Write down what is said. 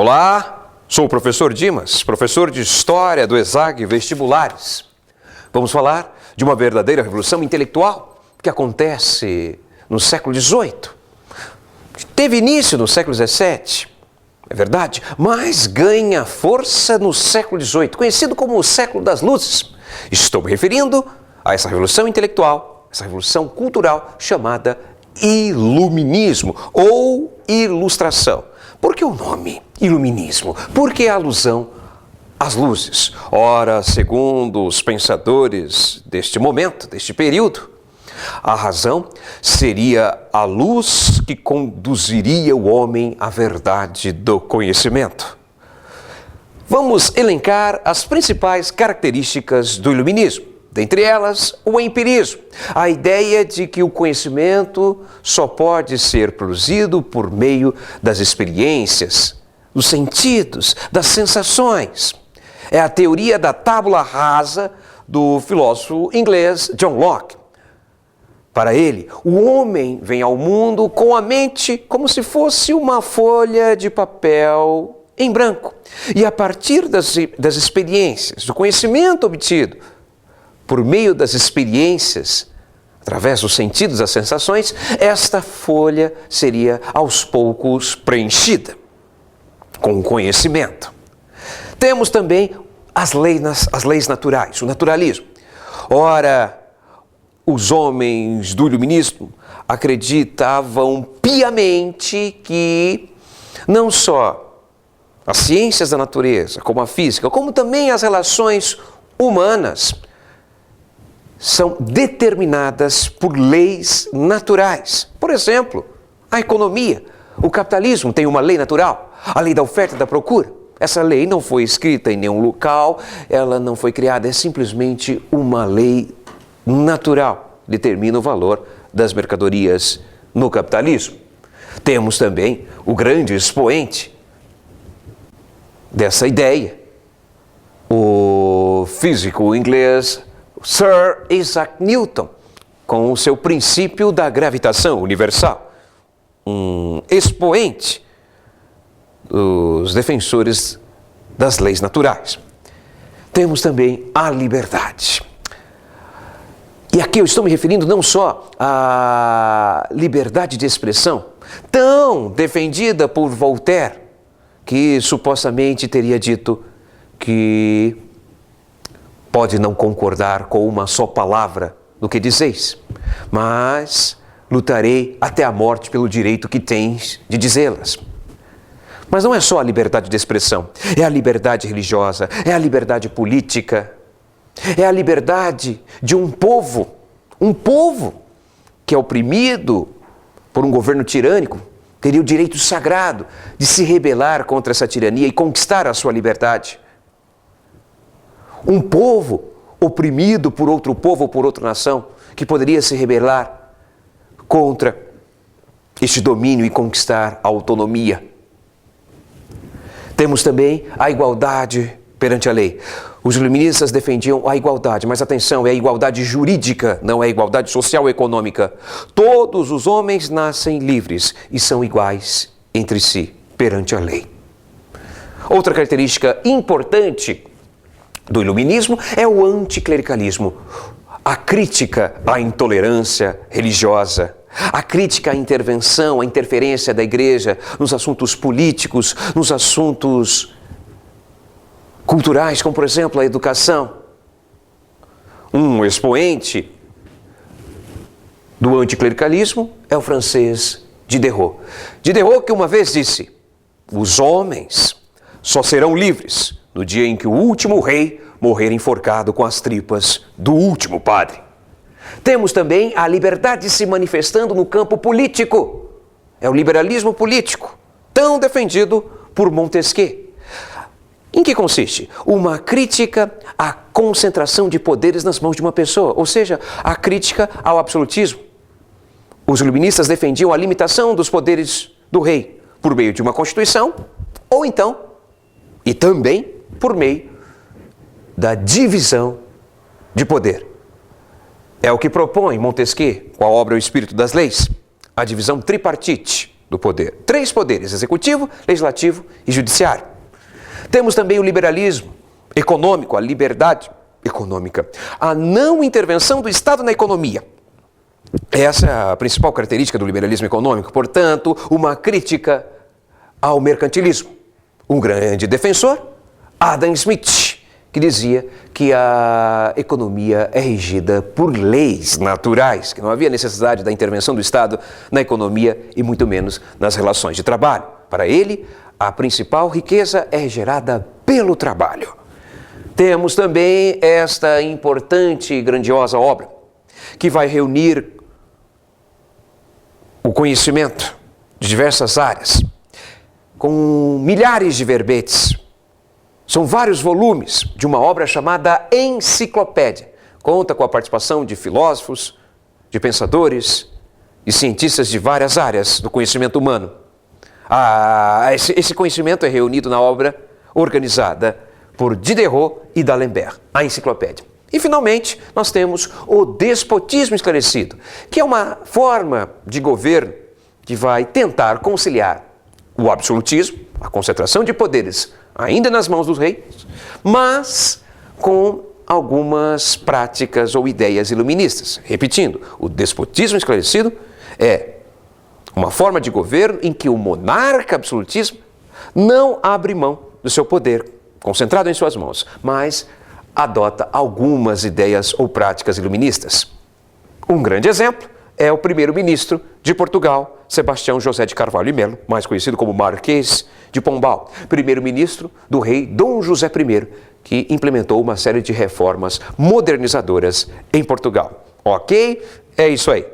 Olá, sou o professor Dimas, professor de História do ESAG Vestibulares. Vamos falar de uma verdadeira revolução intelectual que acontece no século XVIII. Teve início no século XVII, é verdade, mas ganha força no século XVIII, conhecido como o século das luzes. Estou me referindo a essa revolução intelectual, essa revolução cultural chamada Iluminismo ou Ilustração. Por que o nome Iluminismo? Por que a alusão às luzes? Ora, segundo os pensadores deste momento, deste período, a razão seria a luz que conduziria o homem à verdade do conhecimento. Vamos elencar as principais características do Iluminismo. Dentre elas, o empirismo, a ideia de que o conhecimento só pode ser produzido por meio das experiências, dos sentidos, das sensações. É a teoria da tábula rasa do filósofo inglês John Locke. Para ele, o homem vem ao mundo com a mente como se fosse uma folha de papel em branco. E a partir das experiências, do conhecimento obtido, por meio das experiências, através dos sentidos, das sensações, esta folha seria aos poucos preenchida com o conhecimento. Temos também as leis naturais, o naturalismo. Ora, os homens do Iluminismo acreditavam piamente que não só as ciências da natureza, como a física, como também as relações humanas, são determinadas por leis naturais. Por exemplo, a economia, o capitalismo tem uma lei natural, a lei da oferta e da procura. Essa lei não foi escrita em nenhum local, ela não foi criada, é simplesmente uma lei natural, determina o valor das mercadorias no capitalismo. Temos também o grande expoente dessa ideia, o físico inglês Sir Isaac Newton, com o seu princípio da gravitação universal, um expoente dos defensores das leis naturais. Temos também a liberdade. E aqui eu estou me referindo não só à liberdade de expressão, tão defendida por Voltaire, que supostamente teria dito que pode não concordar com uma só palavra do que dizeis, mas lutarei até a morte pelo direito que tens de dizê-las. Mas não é só a liberdade de expressão, é a liberdade religiosa, é a liberdade política, é a liberdade de um povo que é oprimido por um governo tirânico, teria o direito sagrado de se rebelar contra essa tirania e conquistar a sua liberdade. Um povo oprimido por outro povo ou por outra nação, que poderia se rebelar contra este domínio e conquistar a autonomia. Temos também a igualdade perante a lei. Os iluministas defendiam a igualdade, mas atenção, é a igualdade jurídica, não é a igualdade social ou econômica. Todos os homens nascem livres e são iguais entre si perante a lei. Outra característica importante do iluminismo é o anticlericalismo, a crítica à intolerância religiosa, a crítica à intervenção, à interferência da igreja nos assuntos políticos, nos assuntos culturais, como por exemplo a educação. Um expoente do anticlericalismo é o francês Diderot. Diderot que uma vez disse: os homens só serão livres no dia em que o último rei morrer enforcado com as tripas do último padre. Temos também a liberdade se manifestando no campo político. É o liberalismo político, tão defendido por Montesquieu. Em que consiste? Uma crítica à concentração de poderes nas mãos de uma pessoa, ou seja, a crítica ao absolutismo. Os iluministas defendiam a limitação dos poderes do rei por meio de uma constituição, ou então, e também por meio da divisão de poder. É o que propõe Montesquieu com a obra O Espírito das Leis, a divisão tripartite do poder. 3 poderes: executivo, legislativo e judiciário. Temos também o liberalismo econômico, a liberdade econômica, a não intervenção do Estado na economia. Essa é a principal característica do liberalismo econômico, portanto, uma crítica ao mercantilismo. Um grande defensor, Adam Smith, que dizia que a economia é regida por leis naturais, que não havia necessidade da intervenção do Estado na economia e muito menos nas relações de trabalho. Para ele, a principal riqueza é gerada pelo trabalho. Temos também esta importante e grandiosa obra, que vai reunir o conhecimento de diversas áreas, com milhares de verbetes. São vários volumes de uma obra chamada Enciclopédia. Conta com a participação de filósofos, de pensadores e cientistas de várias áreas do conhecimento humano. Esse conhecimento é reunido na obra organizada por Diderot e D'Alembert, a Enciclopédia. E, finalmente, nós temos o despotismo esclarecido, que é uma forma de governo que vai tentar conciliar o absolutismo, a concentração de poderes ainda nas mãos dos reis, mas com algumas práticas ou ideias iluministas. Repetindo, o despotismo esclarecido é uma forma de governo em que o monarca absolutista não abre mão do seu poder concentrado em suas mãos, mas adota algumas ideias ou práticas iluministas. Um grande exemplo é o primeiro-ministro de Portugal, Sebastião José de Carvalho e Melo, mais conhecido como Marquês de Pombal, primeiro-ministro do rei Dom José I, que implementou uma série de reformas modernizadoras em Portugal. Ok? É isso aí.